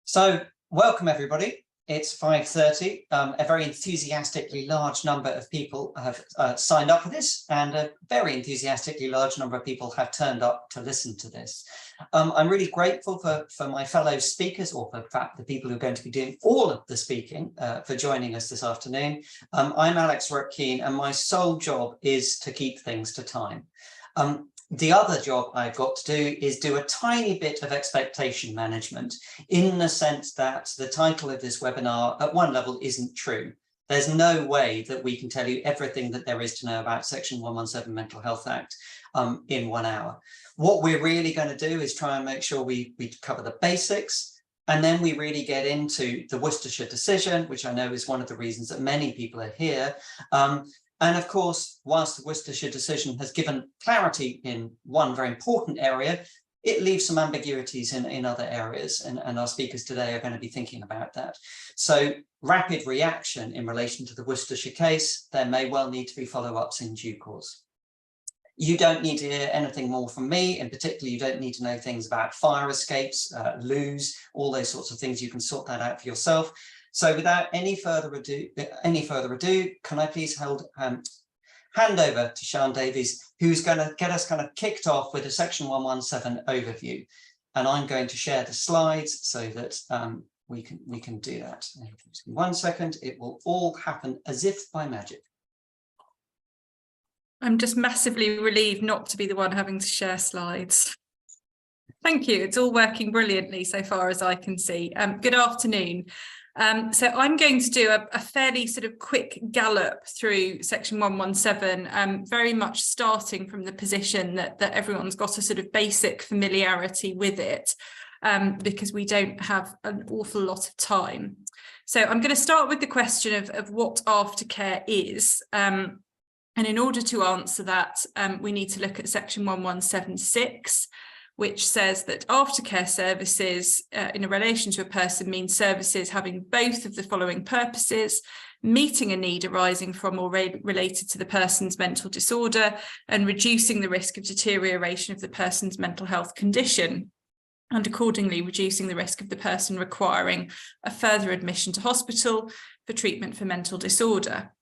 So welcome everybody. It's 5:30. A very enthusiastically large number of people have signed up for this, and a very enthusiastically large number of people have turned up to listen to this. I'm really grateful for my fellow speakers, or for in fact the people who are going to be doing all of the speaking, for joining us this afternoon. I'm Alex Ruck Keene, and my sole job is to keep things to time. The other job I've got to do is do a tiny bit of expectation management, in the sense that the title of this webinar at one level isn't true. There's no way that we can tell you everything that there is to know about Section 117 Mental Health Act in 1 hour. What we're really going to do is try and make sure we cover the basics, and then we really get into the Worcestershire decision, which I know is one of the reasons that many people are here. And of course, whilst the Worcestershire decision has given clarity in one very important area, it leaves some ambiguities in other areas, and our speakers today are going to be thinking about that. So rapid reaction in relation to the Worcestershire case, there may well need to be follow-ups in due course. You don't need to hear anything more from me. In particular, you don't need to know things about fire escapes, loos, all those sorts of things. You can sort that out for yourself. So without any further ado, can I please hand over to Sean Davies, who's going to get us kind of kicked off with a Section 117 overview. And I'm going to share the slides so that we can do that. In 1 second, it will all happen as if by magic. I'm just massively relieved not to be the one having to share slides. Thank you. It's all working brilliantly so far as I can see. Good afternoon. So I'm going to do a fairly sort of quick gallop through Section 117, very much starting from the position that everyone's got a sort of basic familiarity with it, because we don't have an awful lot of time. So I'm going to start with the question of what aftercare is. And in order to answer that, we need to look at Section 1176, which says that aftercare services in a relation to a person means services having both of the following purposes: meeting a need arising from or related to the person's mental disorder, and reducing the risk of deterioration of the person's mental health condition, and accordingly reducing the risk of the person requiring a further admission to hospital for treatment for mental disorder.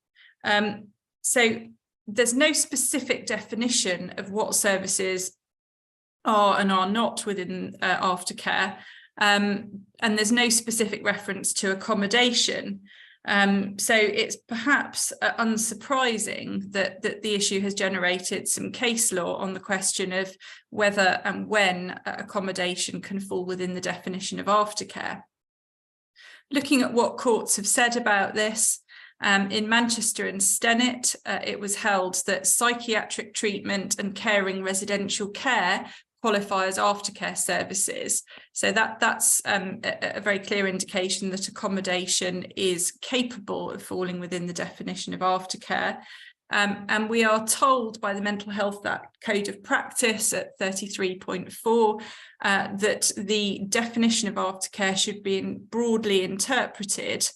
So there's no specific definition of what services are and are not within aftercare, and there's no specific reference to accommodation. So it's perhaps unsurprising that the issue has generated some case law on the question of whether and when accommodation can fall within the definition of aftercare. Looking at what courts have said about this, in Manchester and Stennet, it was held that psychiatric treatment and caring residential care qualify as aftercare services. So that's a very clear indication that accommodation is capable of falling within the definition of aftercare. And we are told by the Mental Health Act Code of Practice at 33.4 that the definition of aftercare should be broadly interpreted.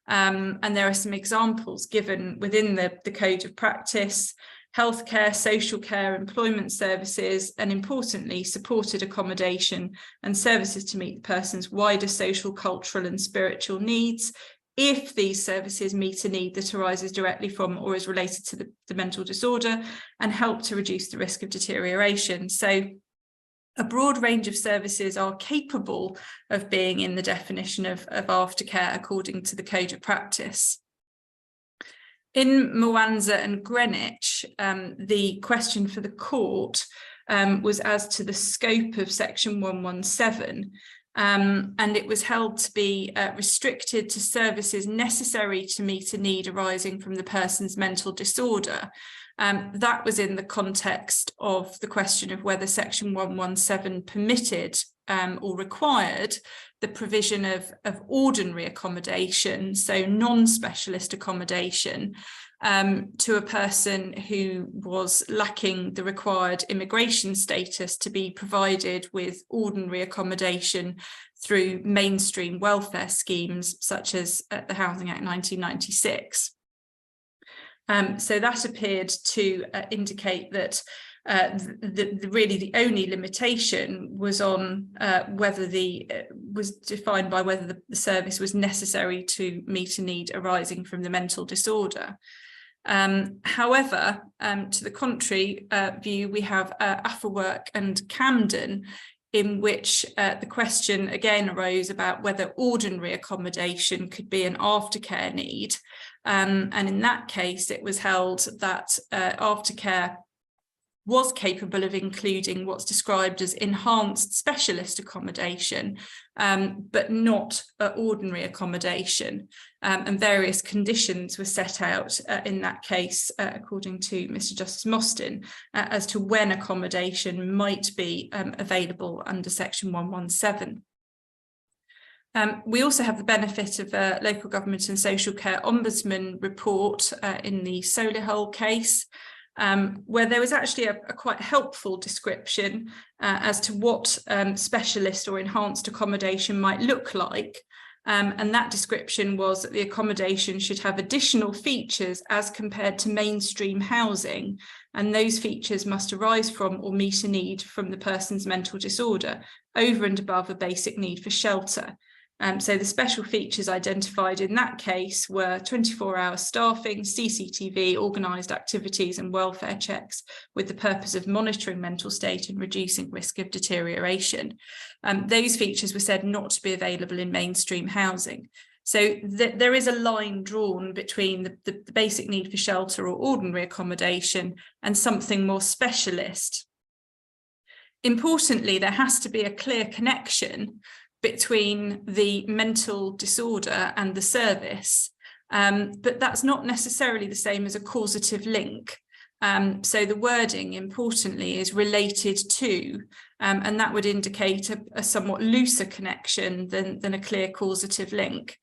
And there are some examples given within the Code of Practice: healthcare, social care, employment services, and importantly, supported accommodation and services to meet the person's wider social, cultural and spiritual needs, if these services meet a need that arises directly from or is related to the mental disorder and help to reduce the risk of deterioration. So a broad range of services are capable of being in the definition of aftercare according to the Code of Practice. In Mwanza and Greenwich, the question for the court was as to the scope of Section 117, and it was held to be restricted to services necessary to meet a need arising from the person's mental disorder. That was in the context of the question of whether Section 117 permitted or required the provision of ordinary accommodation, so non-specialist accommodation, to a person who was lacking the required immigration status to be provided with ordinary accommodation through mainstream welfare schemes such as the Housing Act 1996. So that appeared to indicate that really the only limitation was on whether was defined by whether the service was necessary to meet a need arising from the mental disorder. However, to the contrary view, we have Afterwork and Camden, in which the question again arose about whether ordinary accommodation could be an aftercare need. And in that case, it was held that aftercare was capable of including what's described as enhanced specialist accommodation, but not ordinary accommodation. And various conditions were set out in that case, according to Mr. Justice Mostyn, as to when accommodation might be available under Section 117. We also have the benefit of a Local Government and Social Care Ombudsman report in the Solihull case, where there was actually a quite helpful description as to what specialist or enhanced accommodation might look like. And that description was that the accommodation should have additional features as compared to mainstream housing, and those features must arise from or meet a need from the person's mental disorder over and above a basic need for shelter. So the special features identified in that case were 24-hour staffing, CCTV, organised activities and welfare checks with the purpose of monitoring mental state and reducing risk of deterioration. Those features were said not to be available in mainstream housing. So there is a line drawn between the basic need for shelter or ordinary accommodation and something more specialist. Importantly, there has to be a clear connection between the mental disorder and the service, but that's not necessarily the same as a causative link. So the wording, importantly, is related to, and that would indicate a somewhat looser connection than a clear causative link.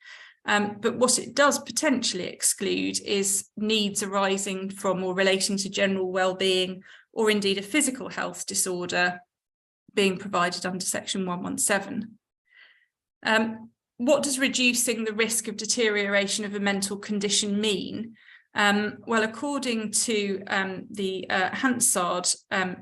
But what it does potentially exclude is needs arising from or relating to general well-being, or indeed a physical health disorder being provided under Section 117. What does reducing the risk of deterioration of a mental condition mean? Well, according to the Hansard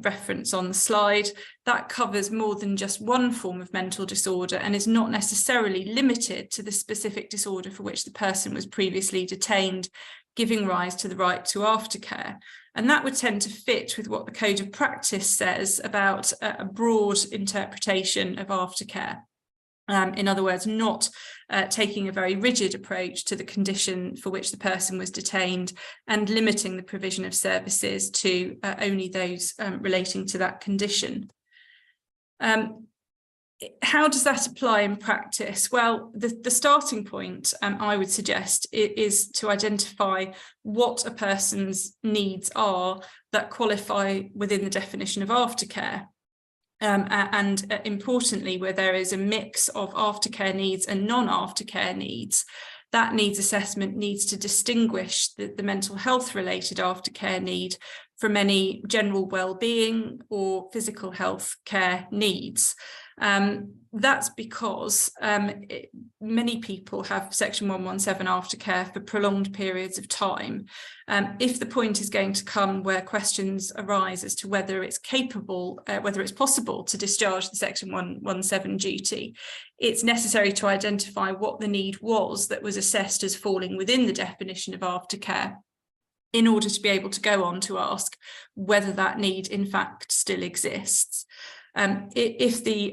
reference on the slide, that covers more than just one form of mental disorder and is not necessarily limited to the specific disorder for which the person was previously detained, giving rise to the right to aftercare. And that would tend to fit with what the Code of Practice says about a broad interpretation of aftercare. In other words, not taking a very rigid approach to the condition for which the person was detained and limiting the provision of services to only those relating to that condition. How does that apply in practice? Well, the starting point, I would suggest, is to identify what a person's needs are that qualify within the definition of aftercare. And importantly, where there is a mix of aftercare needs and non-aftercare needs, that needs assessment needs to distinguish the mental health related aftercare need from any general well-being or physical health care needs. That's because many people have Section 117 aftercare for prolonged periods of time. If the point is going to come where questions arise as to whether it's capable, whether it's possible to discharge the Section 117 duty, it's necessary to identify what the need was that was assessed as falling within the definition of aftercare, in order to be able to go on to ask whether that need in fact still exists. If the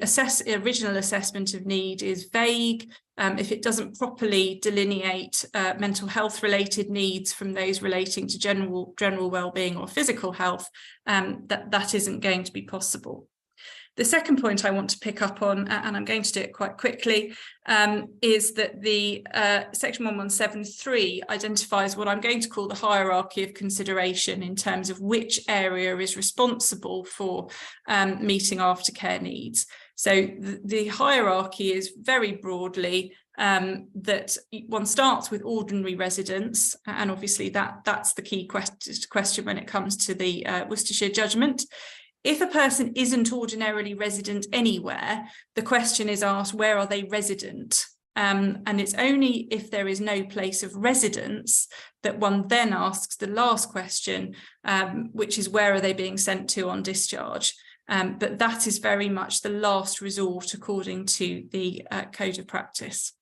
original assessment of need is vague, if it doesn't properly delineate mental health related needs from those relating to general well-being or physical health, that isn't going to be possible. The second point I want to pick up on, and I'm going to do it quite quickly, is that the Section 117.3 identifies what I'm going to call the hierarchy of consideration in terms of which area is responsible for meeting aftercare needs. So the hierarchy is very broadly that one starts with ordinary residents, and obviously that's the key question when it comes to the Worcestershire judgment. If a person isn't ordinarily resident anywhere, the question is asked, where are they resident? And it's only if there is no place of residence that one then asks the last question, which is where are they being sent to on discharge? But that is very much the last resort according to the Code of Practice.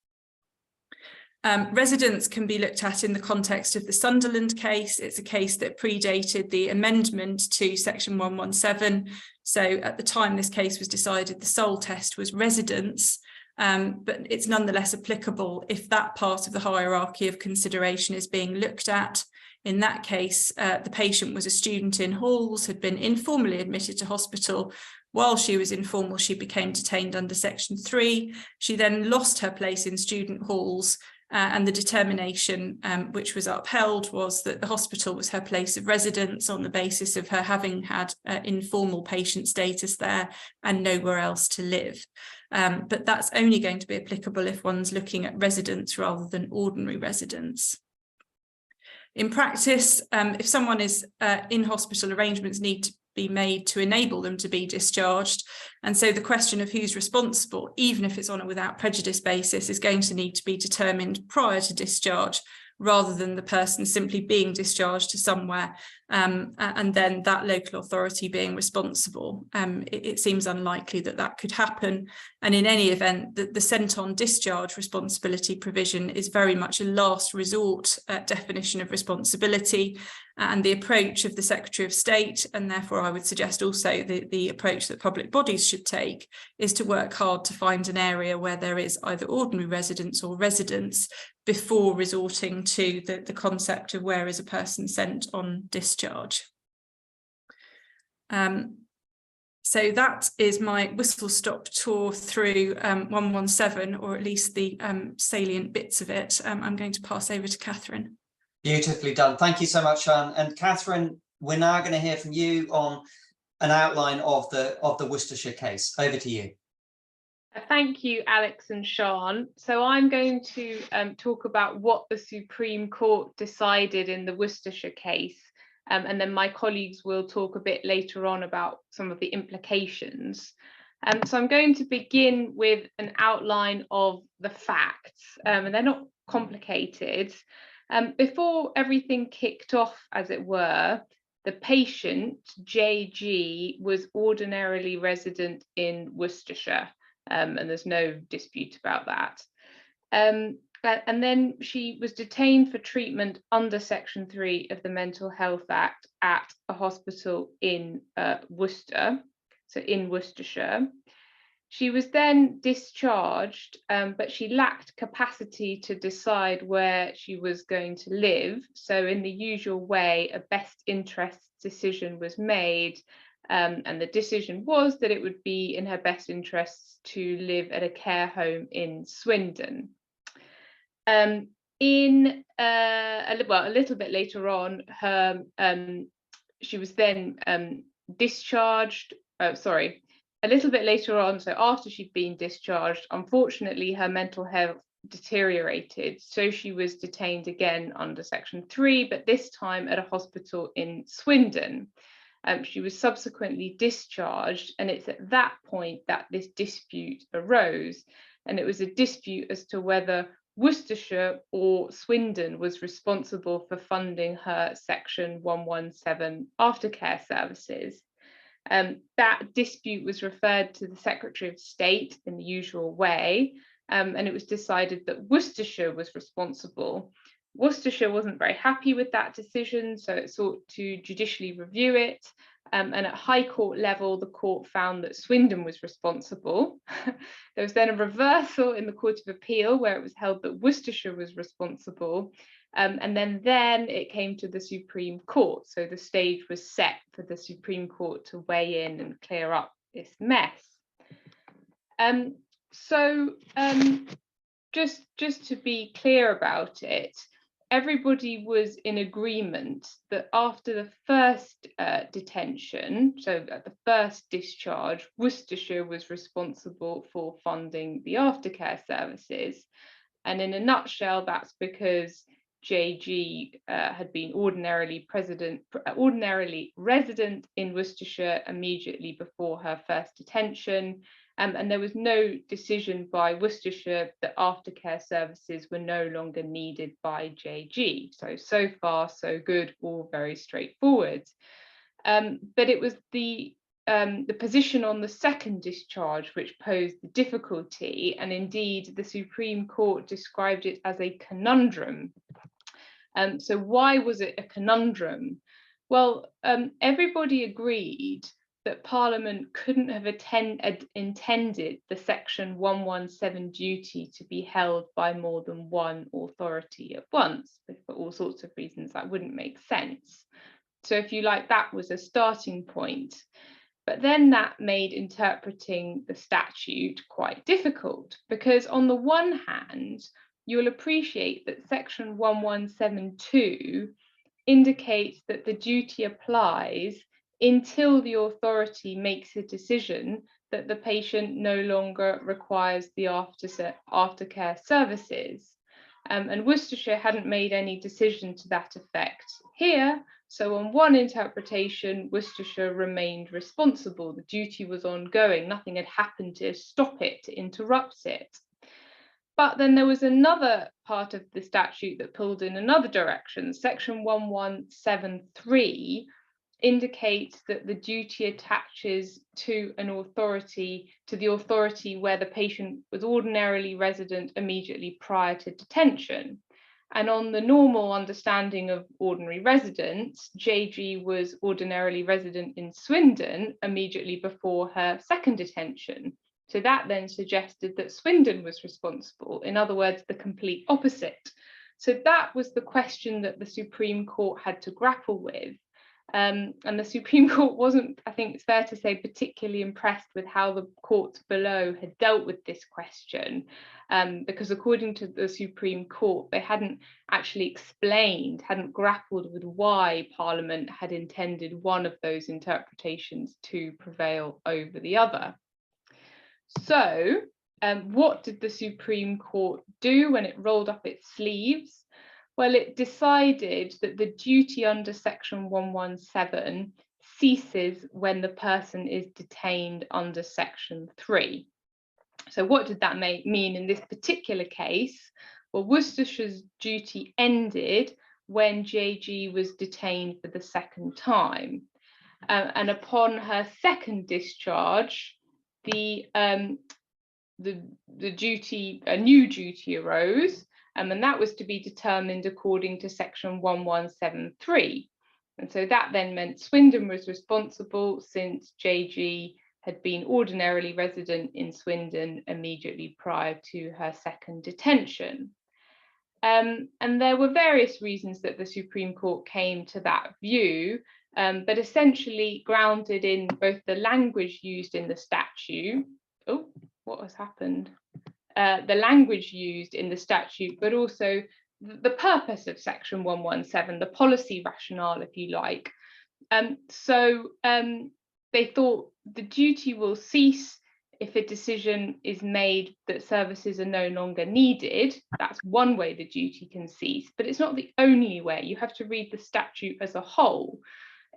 Residence can be looked at in the context of the Sunderland case. It's a case that predated the amendment to section 117. So at the time this case was decided, the sole test was residence, but it's nonetheless applicable if that part of the hierarchy of consideration is being looked at. In that case, the patient was a student in halls, had been informally admitted to hospital. While she was informal, she became detained under section 3. She then lost her place in student halls, and the determination which was upheld was that the hospital was her place of residence on the basis of her having had informal patient status there and nowhere else to live. But that's only going to be applicable if one's looking at residence rather than ordinary residence. In practice, if someone is in hospital, arrangements need to be made to enable them to be discharged. And so the question of who's responsible, even if it's on a without prejudice basis, is going to need to be determined prior to discharge, rather than the person simply being discharged to somewhere and then that local authority being responsible. It seems unlikely that that could happen. And in any event, the sent on discharge responsibility provision is very much a last resort definition of responsibility, and the approach of the Secretary of State, and therefore I would suggest also the approach that public bodies should take, is to work hard to find an area where there is either ordinary residence or residence before resorting to the concept of where is a person sent on discharge. So that is my whistle-stop tour through 117, or at least the salient bits of it. I'm going to pass over to Catherine. Beautifully done. Thank you so much, Sean. And Catherine, we're now going to hear from you on an outline of the Worcestershire case. Over to you. Thank you, Alex and Sean. So I'm going to talk about what the Supreme Court decided in the Worcestershire case, and then my colleagues will talk a bit later on about some of the implications. So I'm going to begin with an outline of the facts, and they're not complicated. Before everything kicked off, as it were, the patient, JG, was ordinarily resident in Worcestershire, and there's no dispute about that. And then she was detained for treatment under Section 3 of the Mental Health Act at a hospital in Worcester, so in Worcestershire. She was then discharged, but she lacked capacity to decide where she was going to live. So in the usual way, a best interest decision was made, and the decision was that it would be in her best interests to live at a care home in Swindon. A little bit later on, she was then discharged. A little bit later on, so after she'd been discharged, unfortunately, her mental health deteriorated. So she was detained again under Section 3, but this time at a hospital in Swindon. She was subsequently discharged, and it's at that point that this dispute arose. And it was a dispute as to whether Worcestershire or Swindon was responsible for funding her Section 117 aftercare services. That dispute was referred to the Secretary of State in the usual way, and it was decided that Worcestershire was responsible. Worcestershire wasn't very happy with that decision, so it sought to judicially review it, and at High Court level, the court found that Swindon was responsible. There was then a reversal in the Court of Appeal, where it was held that Worcestershire was responsible. And then it came to the Supreme Court. So the stage was set for the Supreme Court to weigh in and clear up this mess. Just to be clear about it, everybody was in agreement that after the first detention, so at the first discharge, Worcestershire was responsible for funding the aftercare services. And in a nutshell, that's because JG had been ordinarily resident in Worcestershire immediately before her first detention, And there was no decision by Worcestershire that aftercare services were no longer needed by JG. So far, so good, all very straightforward. But it was the position on the second discharge which posed the difficulty, and indeed the Supreme Court described it as a conundrum. So why was it a conundrum? Well, everybody agreed that Parliament couldn't have intended the Section 117 duty to be held by more than one authority at once, for all sorts of reasons that wouldn't make sense. So if you like, that was a starting point. But then that made interpreting the statute quite difficult, because on the one hand, you'll appreciate that Section 1172 indicates that the duty applies until the authority makes a decision that the patient no longer requires the aftercare services. And Worcestershire hadn't made any decision to that effect here. So on one interpretation, Worcestershire remained responsible. The duty was ongoing. Nothing had happened to stop it, to interrupt it. But then there was another part of the statute that pulled in another direction. Section 1173 indicates that the duty attaches to an authority, to the authority where the patient was ordinarily resident immediately prior to detention. And on the normal understanding of ordinary residence, JG was ordinarily resident in Swindon immediately before her second detention. So that then suggested that Swindon was responsible, in other words, the complete opposite. So that was the question that the Supreme Court had to grapple with. And the Supreme Court wasn't, I think it's fair to say, particularly impressed with how the courts below had dealt with this question, because according to the Supreme Court, they hadn't actually explained, hadn't grappled with why Parliament had intended one of those interpretations to prevail over the other. So what did the Supreme Court do when it rolled up its sleeves? Well, it decided that the duty under Section 117 ceases when the person is detained under Section 3. So what did that mean in this particular case? Well, Worcestershire's duty ended when JG was detained for the second time. And upon her second discharge, a new duty arose, and that was to be determined according to Section 1173. And so that then meant Swindon was responsible, since JG had been ordinarily resident in Swindon immediately prior to her second detention. And there were various reasons that the Supreme Court came to that view, but essentially grounded in both the language used in the statute. Oh, what has happened? The language used in the statute, but also the purpose of Section 117, the policy rationale, if you like. So they thought the duty will cease if a decision is made that services are no longer needed. That's one way the duty can cease, but it's not the only way. You have to read the statute as a whole.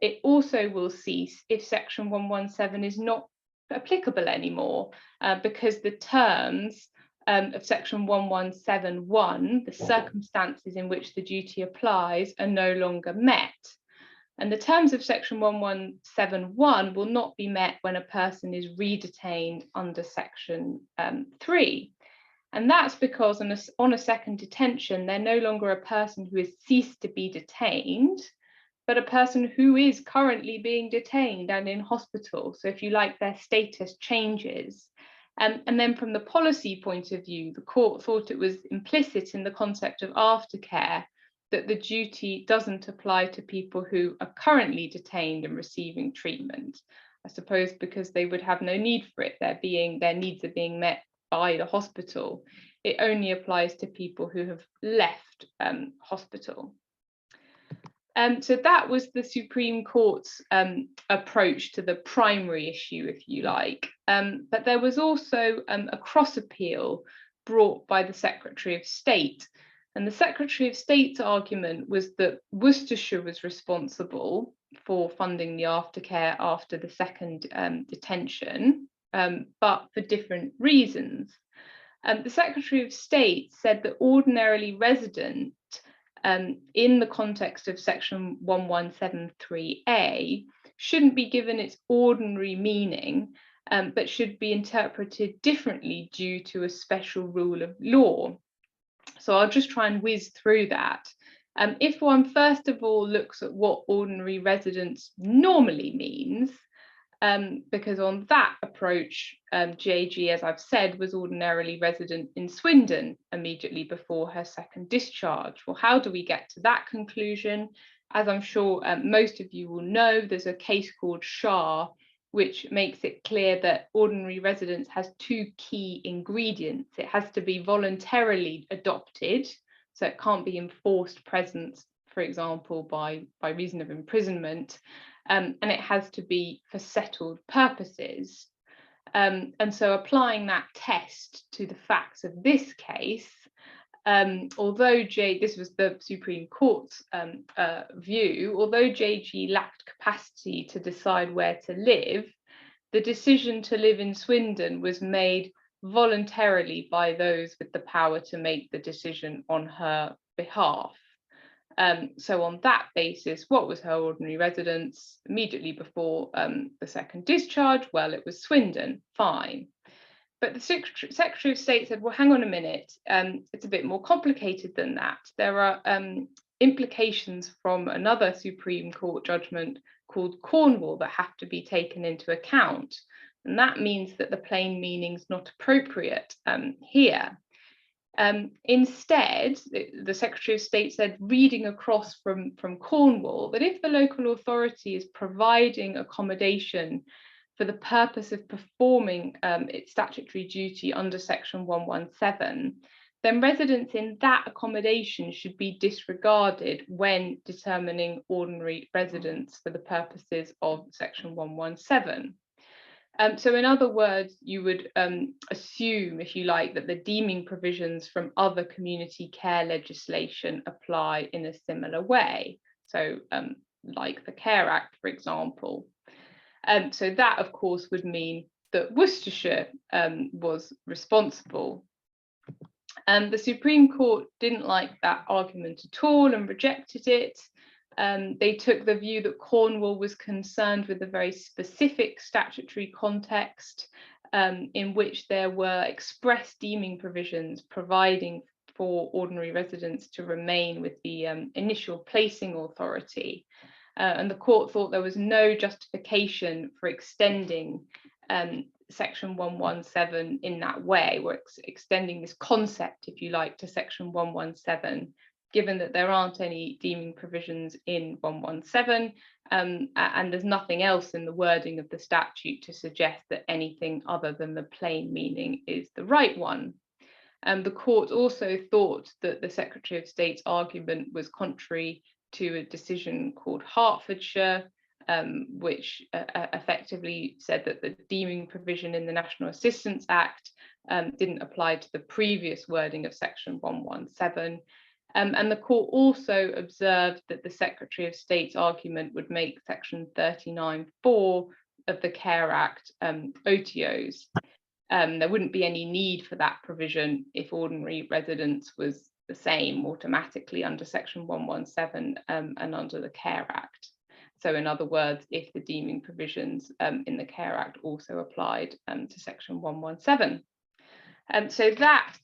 It also will cease if Section 117 is not applicable anymore, because the terms of Section 1171, the circumstances in which the duty applies, are no longer met. And the terms of Section 1171 will not be met when a person is redetained under Section 3. And that's because on a second detention, they're no longer a person who has ceased to be detained, but a person who is currently being detained and in hospital. So if you like, their status changes. And then from the policy point of view, the court thought it was implicit in the concept of aftercare that the duty doesn't apply to people who are currently detained and receiving treatment. I suppose because they would have no need for it. Their needs are being met by the hospital. It only applies to people who have left hospital. So that was the Supreme Court's approach to the primary issue, if you like. But there was also a cross appeal brought by the Secretary of State. And the Secretary of State's argument was that Worcestershire was responsible for funding the aftercare after the second detention, but for different reasons. The Secretary of State said that ordinarily resident, in the context of section 1173A, shouldn't be given its ordinary meaning, but should be interpreted differently due to a special rule of law. So I'll just try and whiz through that. If one first of all looks at what ordinary residence normally means, because on that approach, JG, as I've said, was ordinarily resident in Swindon immediately before her second discharge. Well, how do we get to that conclusion? As I'm sure most of you will know, there's a case called Shah, which makes it clear that ordinary residence has two key ingredients. It has to be voluntarily adopted, so it can't be enforced presence, for example, by reason of imprisonment, and it has to be for settled purposes. And so applying that test to the facts of this case, although this was the Supreme Court's view, although JG lacked capacity to decide where to live, the decision to live in Swindon was made voluntarily by those with the power to make the decision on her behalf. So on that basis, what was her ordinary residence immediately before the second discharge? Well, it was Swindon, fine. But the Secretary of State said, well, hang on a minute, it's a bit more complicated than that. There are implications from another Supreme Court judgment called Cornwall that have to be taken into account. And that means that the plain meaning's not appropriate here. Instead, the Secretary of State said, reading across from Cornwall, that if the local authority is providing accommodation for the purpose of performing its statutory duty under section 117, then residents in that accommodation should be disregarded when determining ordinary residence for the purposes of section 117. So in other words, you would assume, if you like, that the deeming provisions from other community care legislation apply in a similar way. So like the Care Act, for example. So that, of course, would mean that Worcestershire was responsible. The Supreme Court didn't like that argument at all and rejected it. They took the view that Cornwall was concerned with a very specific statutory context in which there were express deeming provisions providing for ordinary residents to remain with the initial placing authority. And the court thought there was no justification for extending section 117 in that way. We're extending this concept, if you like, to section 117, given that there aren't any deeming provisions in 117, and there's nothing else in the wording of the statute to suggest that anything other than the plain meaning is the right one. The court also thought that the Secretary of State's argument was contrary to a decision called Hertfordshire, which effectively said that the deeming provision in the National Assistance Act didn't apply to the previous wording of section 117. And the court also observed that the Secretary of State's argument would make section 39(4) of the Care Act OTOs. There wouldn't be any need for that provision if ordinary residence was the same automatically under section 117 and under the Care Act. So in other words, if the deeming provisions in the Care Act also applied to section 117. So that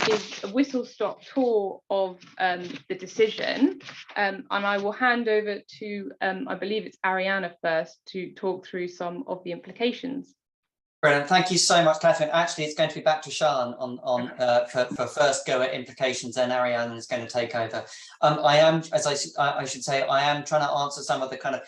is a whistle-stop tour of the decision, and I will hand over to, I believe it's Arianna first, to talk through some of the implications. Brilliant. Thank you so much, Catherine. Actually, it's going to be back to Sean for first go at implications, then Arianna is going to take over. I am, as I should say, I am trying to answer some of the kind of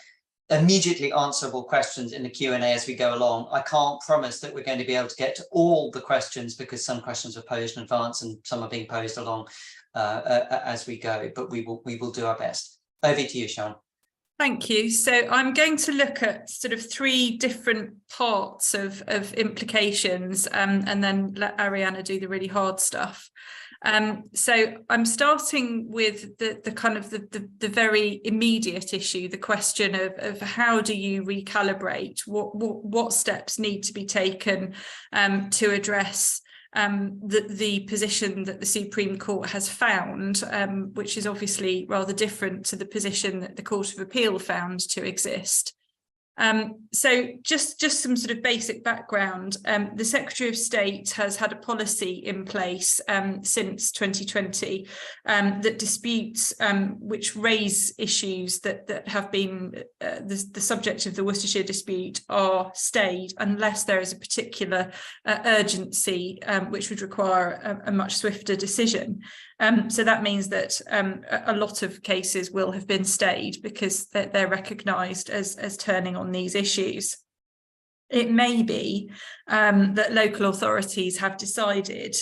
immediately answerable questions in the Q&A as we go along. I can't promise that we're going to be able to get to all the questions because some questions were posed in advance and some are being posed along as we go, but we will do our best. Over to you, Sean. Thank you. So I'm going to look at sort of three different parts of implications and then let Arianna do the really hard stuff. So I'm starting with the kind of the very immediate issue, the question of how do you recalibrate, what steps need to be taken to address the position that the Supreme Court has found, which is obviously rather different to the position that the Court of Appeal found to exist. So just some sort of basic background. The Secretary of State has had a policy in place since 2020 that disputes which raise issues that have been the subject of the Worcestershire dispute are stayed unless there is a particular urgency which would require a much swifter decision. So that means that a lot of cases will have been stayed because they're recognised as turning on these issues. It may be that local authorities have decided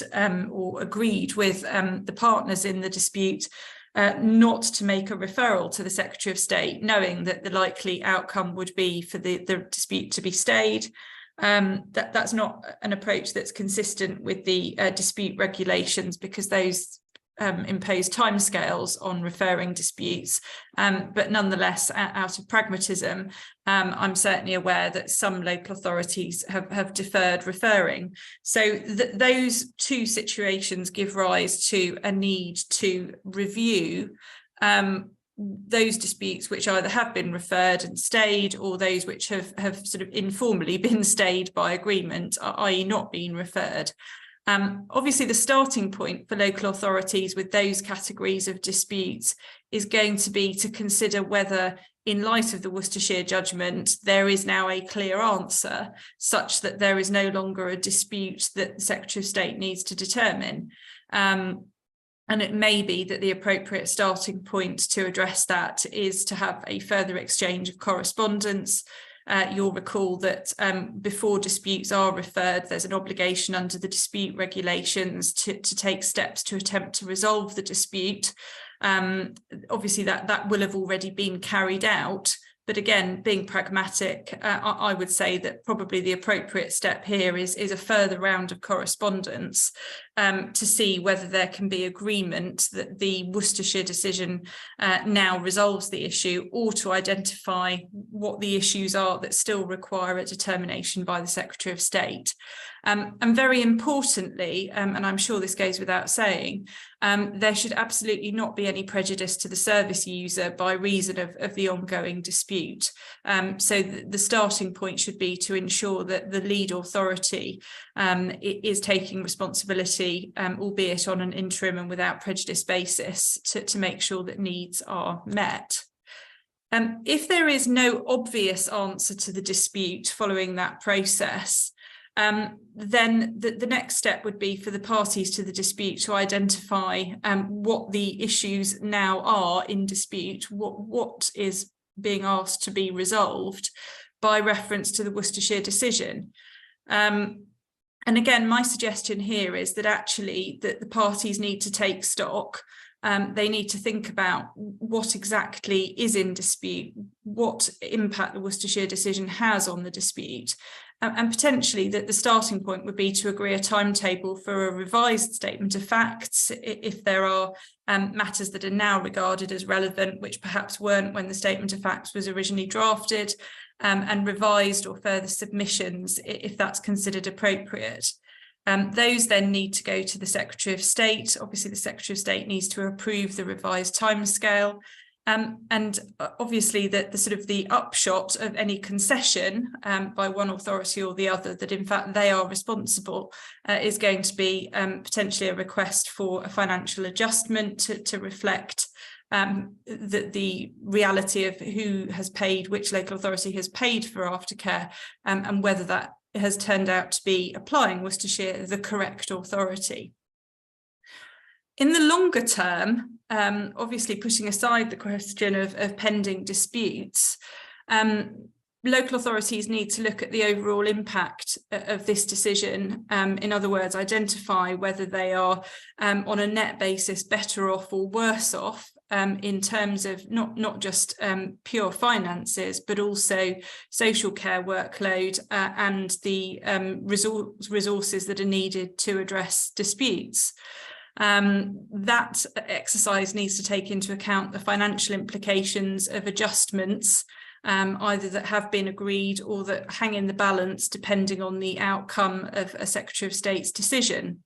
or agreed with the partners in the dispute not to make a referral to the Secretary of State, knowing that the likely outcome would be for the dispute to be stayed. That's not an approach that's consistent with the dispute regulations, because those impose timescales on referring disputes, but nonetheless, out of pragmatism, I'm certainly aware that some local authorities have deferred referring. So those two situations give rise to a need to review those disputes which either have been referred and stayed, or those which have sort of informally been stayed by agreement, i.e. not been referred. Obviously, the starting point for local authorities with those categories of disputes is going to be to consider whether, in light of the Worcestershire judgment, there is now a clear answer such that there is no longer a dispute that the Secretary of State needs to determine. And it may be that the appropriate starting point to address that is to have a further exchange of correspondence. You'll recall that before disputes are referred, there's an obligation under the dispute regulations to take steps to attempt to resolve the dispute. Obviously, that will have already been carried out. But again, being pragmatic, I would say that probably the appropriate step here is a further round of correspondence to see whether there can be agreement that the Worcestershire decision now resolves the issue, or to identify what the issues are that still require a determination by the Secretary of State. And very importantly, and I'm sure this goes without saying, there should absolutely not be any prejudice to the service user by reason of the ongoing dispute. So the starting point should be to ensure that the lead authority is taking responsibility, albeit on an interim and without prejudice basis, to make sure that needs are met. If there is no obvious answer to the dispute following that process, then the next step would be for the parties to the dispute to identify what the issues now are in dispute, what is being asked to be resolved by reference to the Worcestershire decision. And again, my suggestion here is that actually that the parties need to take stock. They need to think about what exactly is in dispute, what impact the Worcestershire decision has on the dispute, and potentially that the starting point would be to agree a timetable for a revised statement of facts if there are matters that are now regarded as relevant, which perhaps weren't when the statement of facts was originally drafted, and revised or further submissions if that's considered appropriate. Those then need to go to the Secretary of State. Obviously, the Secretary of State needs to approve the revised timescale. And obviously the sort of the upshot of any concession by one authority or the other that in fact they are responsible is going to be potentially a request for a financial adjustment to reflect the reality of who has paid, which local authority has paid for aftercare, and whether that has turned out to be applying Worcestershire the correct authority. In the longer term, obviously putting aside the question of pending disputes, local authorities need to look at the overall impact of this decision. In other words, identify whether they are on a net basis better off or worse off in terms of not just pure finances, but also social care workload and the resources that are needed to address disputes. That exercise needs to take into account the financial implications of adjustments, either that have been agreed or that hang in the balance depending on the outcome of a Secretary of State's decision.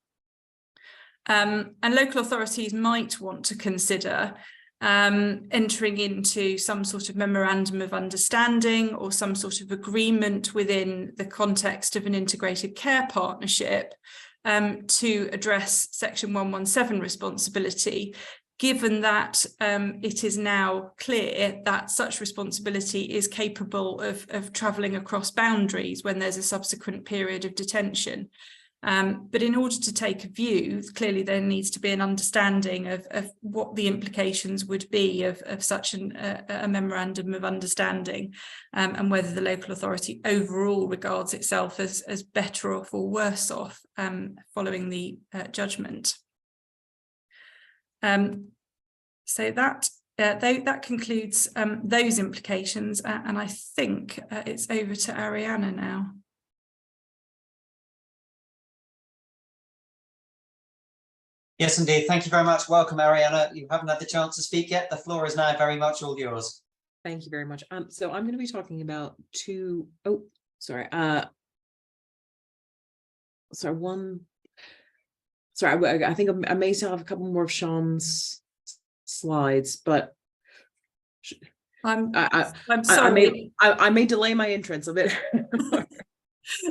And local authorities might want to consider entering into some sort of memorandum of understanding or some sort of agreement within the context of an integrated care partnership to address Section 117 responsibility, given that it is now clear that such responsibility is capable of travelling across boundaries when there's a subsequent period of detention. But in order to take a view, clearly there needs to be an understanding of what the implications would be of such a memorandum of understanding, and whether the local authority overall regards itself as better off or worse off following the judgment. So that concludes those implications, and I think it's over to Arianna now. Yes, indeed. Thank you very much. Welcome, Arianna. You haven't had the chance to speak yet. The floor is now very much all yours. Thank you very much. So I'm going to be talking about I think I may still have a couple more of Sean's slides, but I'm sorry. I may delay my entrance a bit.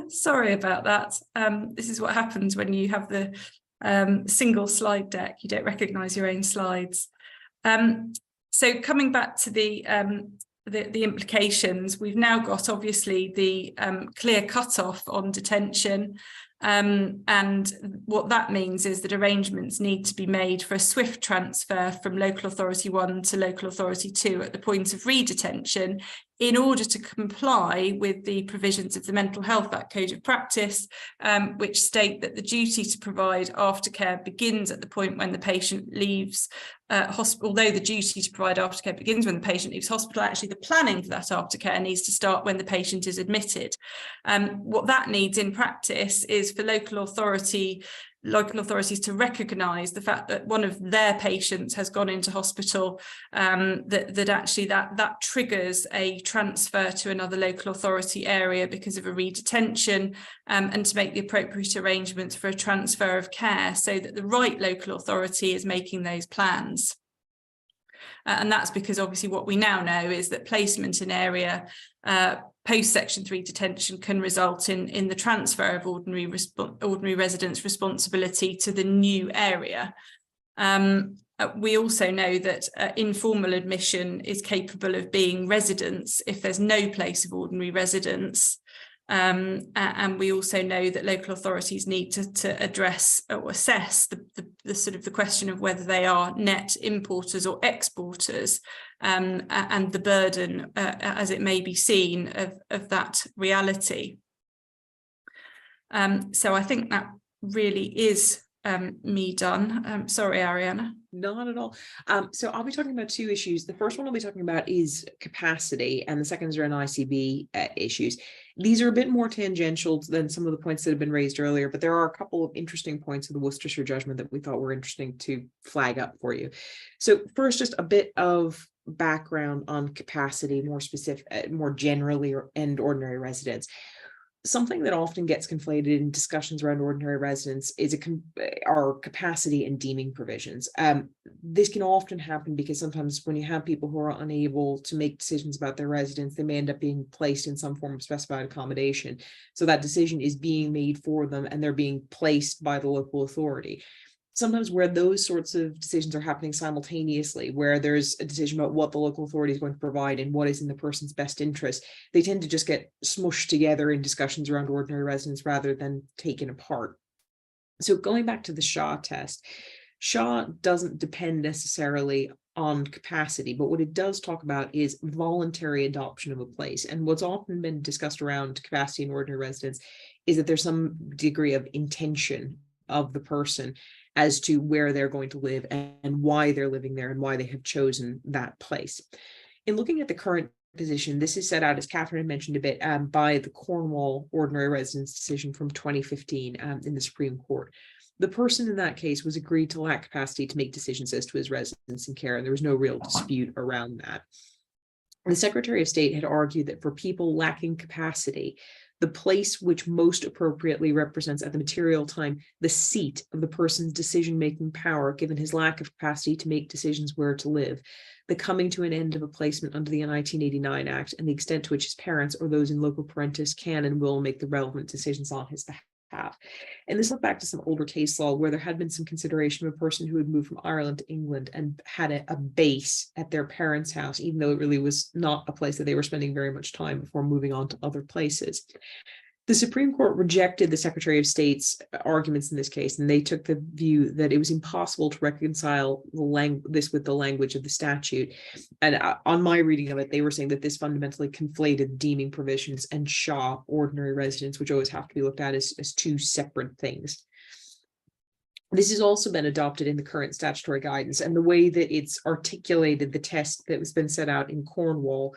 Sorry about that. This is what happens when you have the single slide deck. You don't recognise your own slides. So coming back to the implications, we've now got obviously the clear cutoff on detention, and what that means is that arrangements need to be made for a swift transfer from local authority 1 to local authority 2 at the point of redetention, in order to comply with the provisions of the Mental Health Act Code of Practice, which state that the duty to provide aftercare begins at the point when the patient leaves hospital. Although the duty to provide aftercare begins when the patient leaves hospital, actually the planning for that aftercare needs to start when the patient is admitted. What that needs in practice is for local authorities to recognise the fact that one of their patients has gone into hospital, that triggers a transfer to another local authority area because of a redetention, and to make the appropriate arrangements for a transfer of care so that the right local authority is making those plans. And that's because obviously what we now know is that placement in area post Section 3 detention can result in the transfer of ordinary residence responsibility to the new area. We also know that informal admission is capable of being residence if there's no place of ordinary residence. And we also know that local authorities need to address or assess the sort of the question of whether they are net importers or exporters, and the burden as it may be seen of that reality. So I think that really is me done. Sorry, Arianna. Not at all. So I'll be talking about two issues. The first one I'll be talking about is capacity, and the second is around ICB issues. These are a bit more tangential than some of the points that have been raised earlier, but there are a couple of interesting points of the Worcestershire judgment that we thought were interesting to flag up for you. So first, just a bit of background on capacity, more specific, more generally, and ordinary residence. Something that often gets conflated in discussions around ordinary residence is our capacity and deeming provisions. This can often happen because sometimes when you have people who are unable to make decisions about their residence, they may end up being placed in some form of specified accommodation. So that decision is being made for them and they're being placed by the local authority. Sometimes where those sorts of decisions are happening simultaneously, where there's a decision about what the local authority is going to provide and what is in the person's best interest, they tend to just get smushed together in discussions around ordinary residence rather than taken apart. So going back to the Shaw test, Shaw doesn't depend necessarily on capacity, but what it does talk about is voluntary adoption of a place. And what's often been discussed around capacity and ordinary residence is that there's some degree of intention of the person as to where they're going to live and why they're living there and why they have chosen that place. In looking at the current position, this is set out, as Catherine had mentioned a bit, by the Cornwall ordinary residence decision from 2015 in the Supreme Court. The person in that case was agreed to lack capacity to make decisions as to his residence and care, and there was no real dispute around that. The Secretary of State had argued that for people lacking capacity, the place which most appropriately represents at the material time the seat of the person's decision-making power, given his lack of capacity to make decisions where to live, the coming to an end of a placement under the 1989 Act, and the extent to which his parents or those in loco parentis can and will make the relevant decisions on his behalf. And this looked back to some older case law where there had been some consideration of a person who had moved from Ireland to England and had a base at their parents' house, even though it really was not a place that they were spending very much time before moving on to other places. The Supreme Court rejected the Secretary of State's arguments in this case, and they took the view that it was impossible to reconcile this with the language of the statute. And on my reading of it, they were saying that this fundamentally conflated deeming provisions and SHA, ordinary residence, which always have to be looked at as two separate things. This has also been adopted in the current statutory guidance, and the way that it's articulated, the test that has been set out in Cornwall,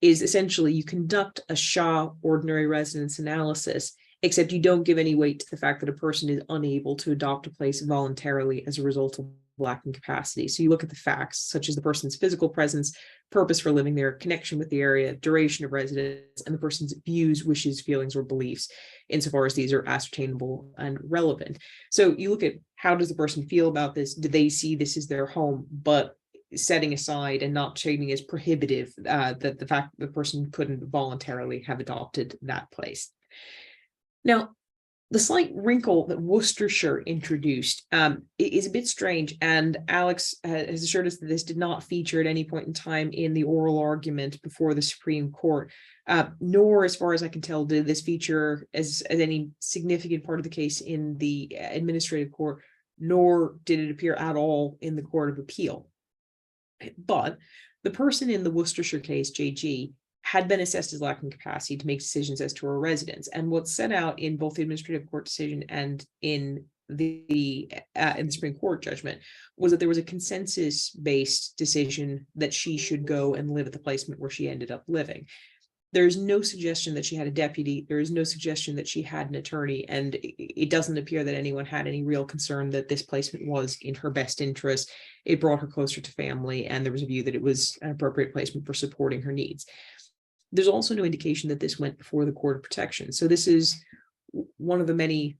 is essentially you conduct a SHA ordinary residence analysis, except you don't give any weight to the fact that a person is unable to adopt a place voluntarily as a result of lacking capacity. So you look at the facts, such as the person's physical presence, purpose for living there, connection with the area, duration of residence, and the person's views, wishes, feelings, or beliefs, insofar as these are ascertainable and relevant. So you look at how does the person feel about this? Do they see this as their home? But setting aside and not treating as prohibitive that the fact that the person couldn't voluntarily have adopted that place. Now, the slight wrinkle that Worcestershire introduced is a bit strange, and Alex has assured us that this did not feature at any point in time in the oral argument before the Supreme Court, nor, as far as I can tell, did this feature as any significant part of the case in the administrative court, nor did it appear at all in the Court of Appeal. But the person in the Worcestershire case, JG, had been assessed as lacking capacity to make decisions as to her residence. And what's set out in both the administrative court decision and in the Supreme Court judgment was that there was a consensus-based decision that she should go and live at the placement where she ended up living. There's no suggestion that she had a deputy. There is no suggestion that she had an attorney, and it doesn't appear that anyone had any real concern that this placement was in her best interest. It brought her closer to family, and there was a view that it was an appropriate placement for supporting her needs. There's also no indication that this went before the Court of Protection. So this is one of the many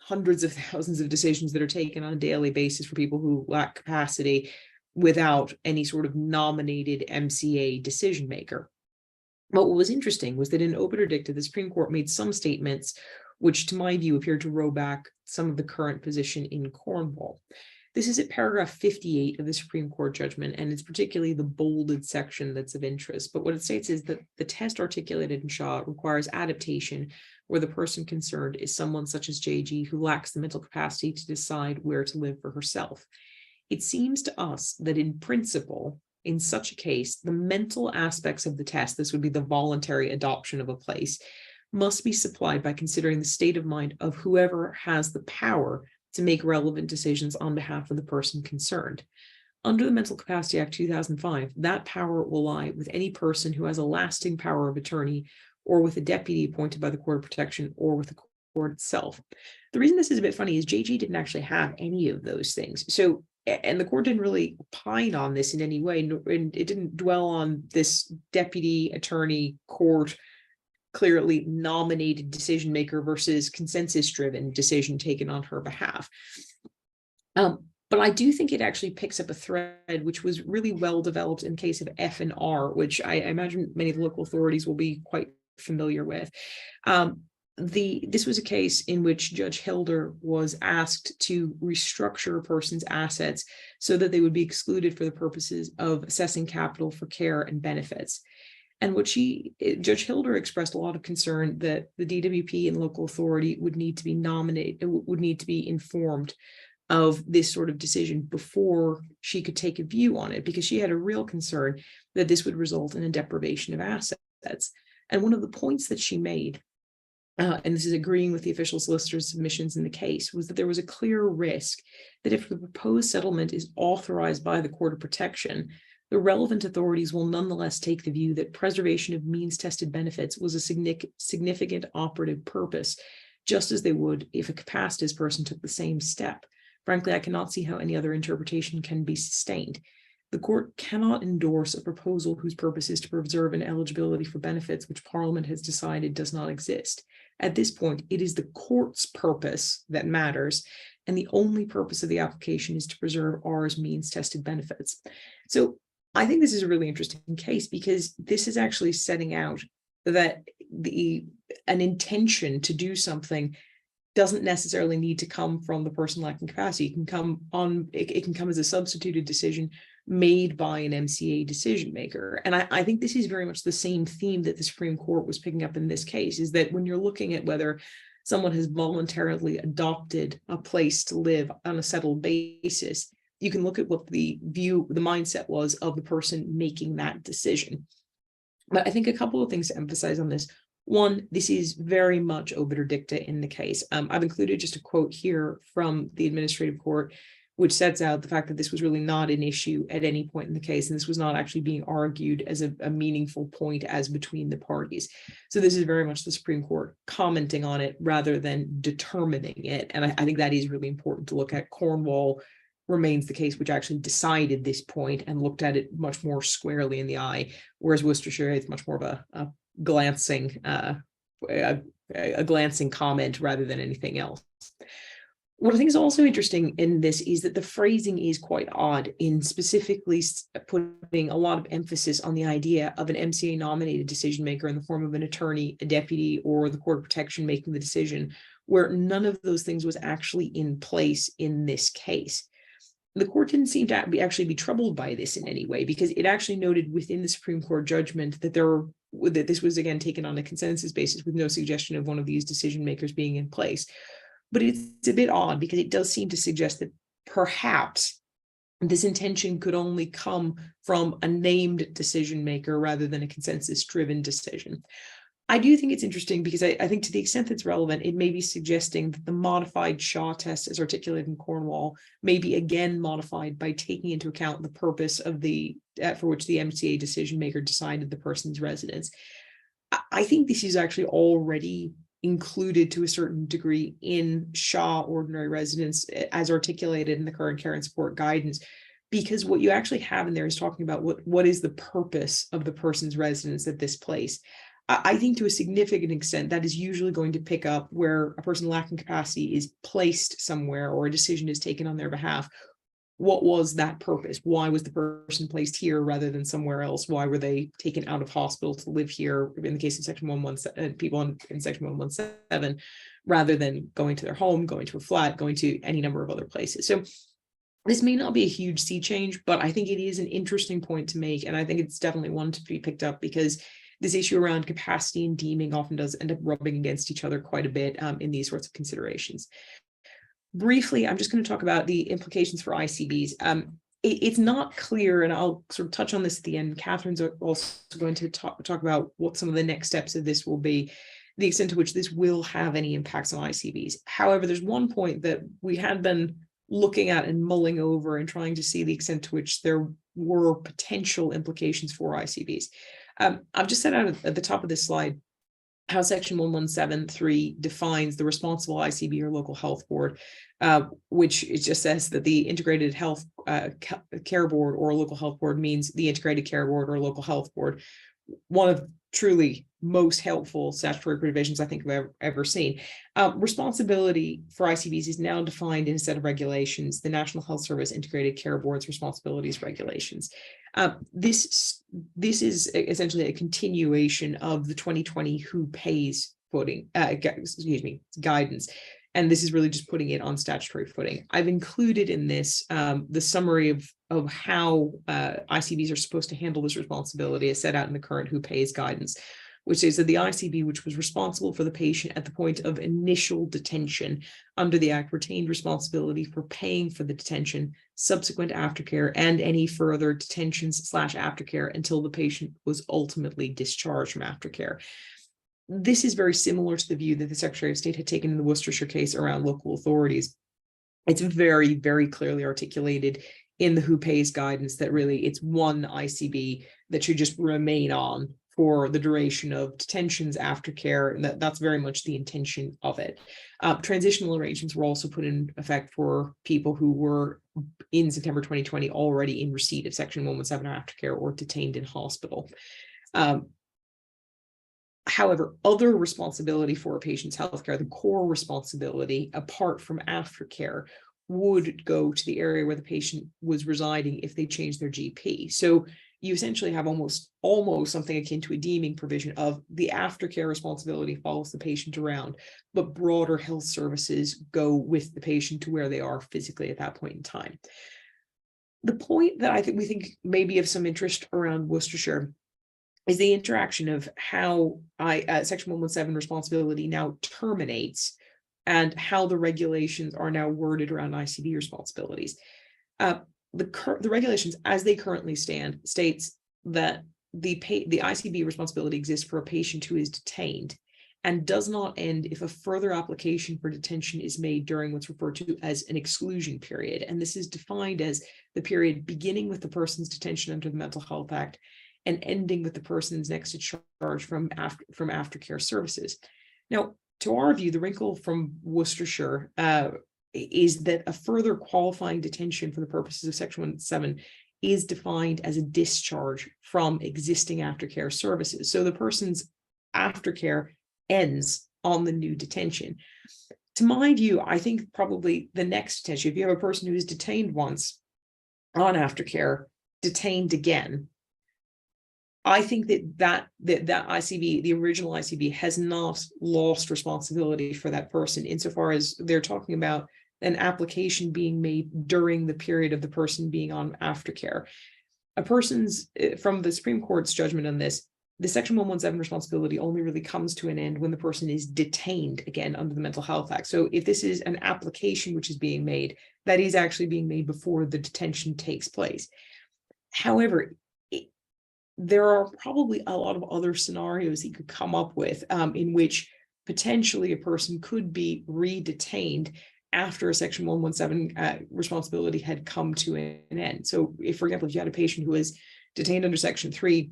hundreds of thousands of decisions that are taken on a daily basis for people who lack capacity without any sort of nominated MCA decision maker. But what was interesting was that in Obiter Dicta, the Supreme Court made some statements which, to my view, appear to row back some of the current position in Cornwall. This is at paragraph 58 of the Supreme Court judgment, and it's particularly the bolded section that's of interest. But what it states is that the test articulated in Shaw requires adaptation where the person concerned is someone such as JG who lacks the mental capacity to decide where to live for herself. It seems to us that in principle, in such a case, the mental aspects of the test, this would be the voluntary adoption of a place, must be supplied by considering the state of mind of whoever has the power to make relevant decisions on behalf of the person concerned. Under the Mental Capacity Act 2005, that power will lie with any person who has a lasting power of attorney, or with a deputy appointed by the Court of Protection, or with the court itself. The reason this is a bit funny is JG didn't actually have any of those things. So, and the court didn't really opine on this in any way, and it didn't dwell on this deputy attorney court clearly nominated decision maker versus consensus driven decision taken on her behalf. But I do think it actually picks up a thread which was really well developed in case of F and R, which I imagine many of the local authorities will be quite familiar with. This was a case in which Judge Hilder was asked to restructure a person's assets so that they would be excluded for the purposes of assessing capital for care and benefits. And Judge Hilder expressed a lot of concern that the DWP and local authority would need to be informed of this sort of decision before she could take a view on it, because she had a real concern that this would result in a deprivation of assets. And one of the points that she made, and this is agreeing with the official solicitor's submissions in the case, was that there was a clear risk that if the proposed settlement is authorized by the Court of Protection, the relevant authorities will nonetheless take the view that preservation of means-tested benefits was a significant operative purpose just as they would if a capacitous person took the same step. Frankly, I cannot see how any other interpretation can be sustained. The court cannot endorse a proposal whose purpose is to preserve an eligibility for benefits which Parliament has decided does not exist. At this point, it is the court's purpose that matters, and the only purpose of the application is to preserve R's means-tested benefits. So I think this is a really interesting case, because this is actually setting out that an intention to do something doesn't necessarily need to come from the person lacking capacity. It can come as a substituted decision made by an MCA decision maker. And I think this is very much the same theme that the Supreme Court was picking up in this case, is that when you're looking at whether someone has voluntarily adopted a place to live on a settled basis, you can look at what the mindset was of the person making that decision. But I think a couple of things to emphasize on this. One, this is very much obiter dicta in the case. I've included just a quote here from the administrative court, which sets out the fact that this was really not an issue at any point in the case, and this was not actually being argued as a meaningful point as between the parties. So this is very much the Supreme Court commenting on it rather than determining it. And I think that is really important to look at. Cornwall remains the case which actually decided this point and looked at it much more squarely in the eye, whereas Worcestershire is much more of a glancing comment rather than anything else. What I think is also interesting in this is that the phrasing is quite odd, in specifically putting a lot of emphasis on the idea of an MCA nominated decision maker in the form of an attorney, a deputy, or the court of protection making the decision, where none of those things was actually in place in this case. The court didn't seem to actually be troubled by this in any way, because it actually noted within the Supreme Court judgment that that this was again taken on a consensus basis with no suggestion of one of these decision makers being in place. But it's a bit odd, because it does seem to suggest that perhaps this intention could only come from a named decision maker rather than a consensus-driven decision. I do think it's interesting, because I think to the extent that's relevant, it may be suggesting that the modified Shaw test as articulated in Cornwall may be again modified by taking into account the purpose of for which the MCA decision maker decided the person's residence. I think this is actually already included to a certain degree in Shaw ordinary residence as articulated in the current care and support guidance, because what you actually have in there is talking about what is the purpose of the person's residence at this place. I think to a significant extent that is usually going to pick up where a person lacking capacity is placed somewhere or a decision is taken on their behalf. What was that purpose? Why was the person placed here rather than somewhere else? Why were they taken out of hospital to live here in the case of Section 117, people in Section 117, rather than going to their home, going to a flat, going to any number of other places? So this may not be a huge sea change, but I think it is an interesting point to make. And I think it's definitely one to be picked up, because this issue around capacity and deeming often does end up rubbing against each other quite a bit in these sorts of considerations. Briefly, I'm just going to talk about the implications for ICBs. It's not clear, and I'll sort of touch on this at the end. Catherine's also going to talk about what some of the next steps of this will be, the extent to which this will have any impacts on ICBs. However, there's one point that we had been looking at and mulling over and trying to see the extent to which there were potential implications for ICBs. I've just set out at the top of this slide how Section 117.3 defines the responsible ICB or local health board, which it just says that the integrated health care board or local health board means the integrated care board or local health board. One of truly most helpful statutory provisions I think I've ever seen. Responsibility for ICBs is now defined in a set of regulations, the National Health Service Integrated Care Board's responsibilities regulations. This is essentially a continuation of the 2020 Who Pays guidance. And this is really just putting it on statutory footing. I've included in this the summary of how ICBs are supposed to handle this responsibility as set out in the current Who Pays guidance, which says that the ICB, which was responsible for the patient at the point of initial detention under the Act, retained responsibility for paying for the detention, subsequent aftercare, and any further detentions / aftercare until the patient was ultimately discharged from aftercare. This is very similar to the view that the Secretary of State had taken in the Worcestershire case around local authorities. It's very, very clearly articulated in the Who Pays guidance that really it's one ICB that should just remain on for the duration of detentions, aftercare, and that's very much the intention of it. Transitional arrangements were also put in effect for people who were in September 2020 already in receipt of Section 117 aftercare or detained in hospital. However, other responsibility for a patient's healthcare, the core responsibility apart from aftercare, would go to the area where the patient was residing if they changed their GP. So you essentially have almost something akin to a deeming provision of the aftercare responsibility follows the patient around, but broader health services go with the patient to where they are physically at that point in time. The point that we think may be of some interest around Worcestershire is the interaction of how Section 117 responsibility now terminates and how the regulations are now worded around ICB responsibilities. The regulations as they currently stand states that the ICB responsibility exists for a patient who is detained and does not end if a further application for detention is made during what's referred to as an exclusion period. And this is defined as the period beginning with the person's detention under the Mental Health Act and ending with the person's next discharge from aftercare services. Now, to our view, the wrinkle from Worcestershire is that a further qualifying detention for the purposes of Section 117 is defined as a discharge from existing aftercare services. So the person's aftercare ends on the new detention. To my view, I think probably the next detention, if you have a person who is detained once on aftercare, detained again, I think that ICB, the original ICB, has not lost responsibility for that person insofar as they're talking about an application being made during the period of the person being on aftercare. From the Supreme Court's judgment on this, the Section 117 responsibility only really comes to an end when the person is detained again under the Mental Health Act. So if this is an application which is being made, that is actually being made before the detention takes place. However, there are probably a lot of other scenarios he could come up with in which potentially a person could be re-detained after a Section 117 responsibility had come to an end. So if, for example, if you had a patient who was detained under Section 3,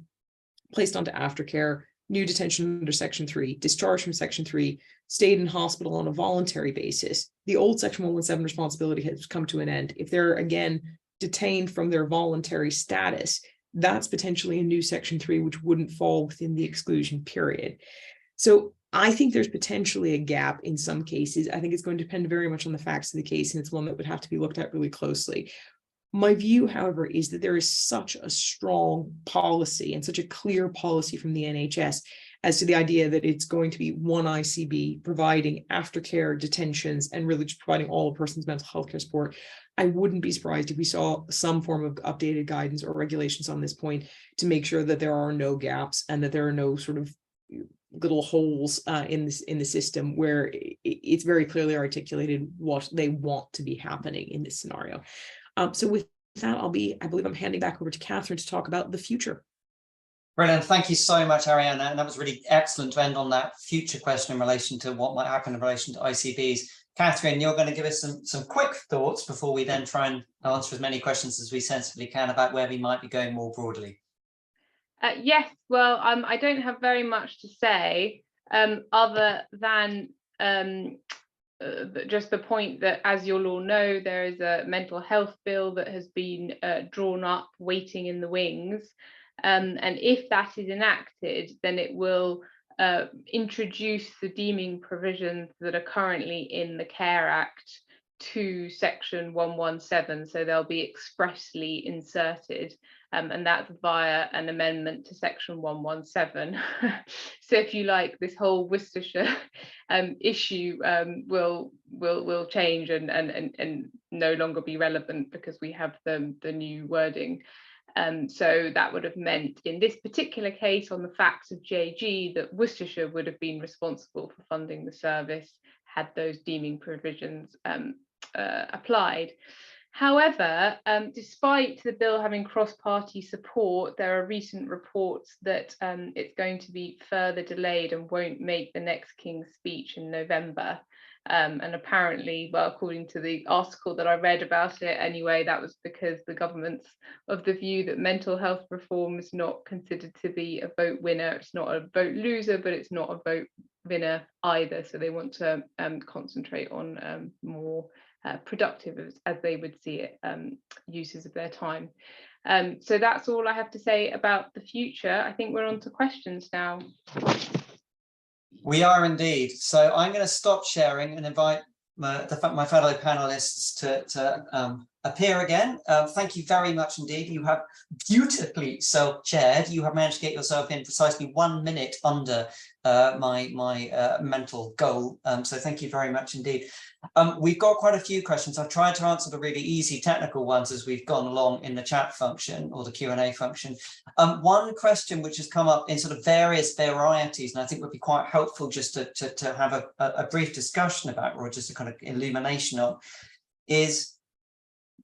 placed onto aftercare, new detention under Section 3, discharged from Section 3, stayed in hospital on a voluntary basis, the old Section 117 responsibility has come to an end. If they're again detained from their voluntary status, that's potentially a new Section 3, which wouldn't fall within the exclusion period. So I think there's potentially a gap in some cases. I think it's going to depend very much on the facts of the case, and it's one that would have to be looked at really closely. My view, however, is that there is such a strong policy and such a clear policy from the NHS as to the idea that it's going to be one ICB providing aftercare, detentions, and really just providing all a person's mental health care support. I wouldn't be surprised if we saw some form of updated guidance or regulations on this point to make sure that there are no gaps and that there are no sort of little holes in the system where it's very clearly articulated what they want to be happening in this scenario. So with that, I believe I'm handing back over to Catherine to talk about the future. Brilliant. Thank you so much, Ariana. And that was really excellent to end on that future question in relation to what might happen in relation to ICBs. Catherine, you're going to give us some quick thoughts before we then try and answer as many questions as we sensibly can about where we might be going more broadly. Yes, well, I don't have very much to say other than just the point that, as you'll all know, there is a mental health bill that has been drawn up, waiting in the wings. And if that is enacted, then it will introduce the deeming provisions that are currently in the Care Act to Section 117. So they'll be expressly inserted. And that's via an amendment to Section 117. So if you like, this whole Worcestershire issue will change and no longer be relevant because we have the new wording. So that would have meant in this particular case, on the facts of JG, that Worcestershire would have been responsible for funding the service had those deeming provisions applied. However, despite the bill having cross-party support, there are recent reports that it's going to be further delayed and won't make the next King's Speech in November. And apparently, well, according to the article that I read about it anyway, that was because the government's of the view that mental health reform is not considered to be a vote winner. It's not a vote loser, but it's not a vote winner either. So they want to concentrate on more productive, as they would see it, uses of their time. So that's all I have to say about the future. I think we're on to questions now. We are indeed. So I'm going to stop sharing and invite my fellow panelists to appear again. Thank you very much indeed. You have beautifully self-chaired. You have managed to get yourself in precisely 1 minute under my mental goal. So thank you very much indeed. We've got quite a few questions. I've tried to answer the really easy technical ones as we've gone along in the chat function or the Q&A function. One question which has come up in sort of various varieties, and I think would be quite helpful just to have a brief discussion about, or just a kind of illumination on, is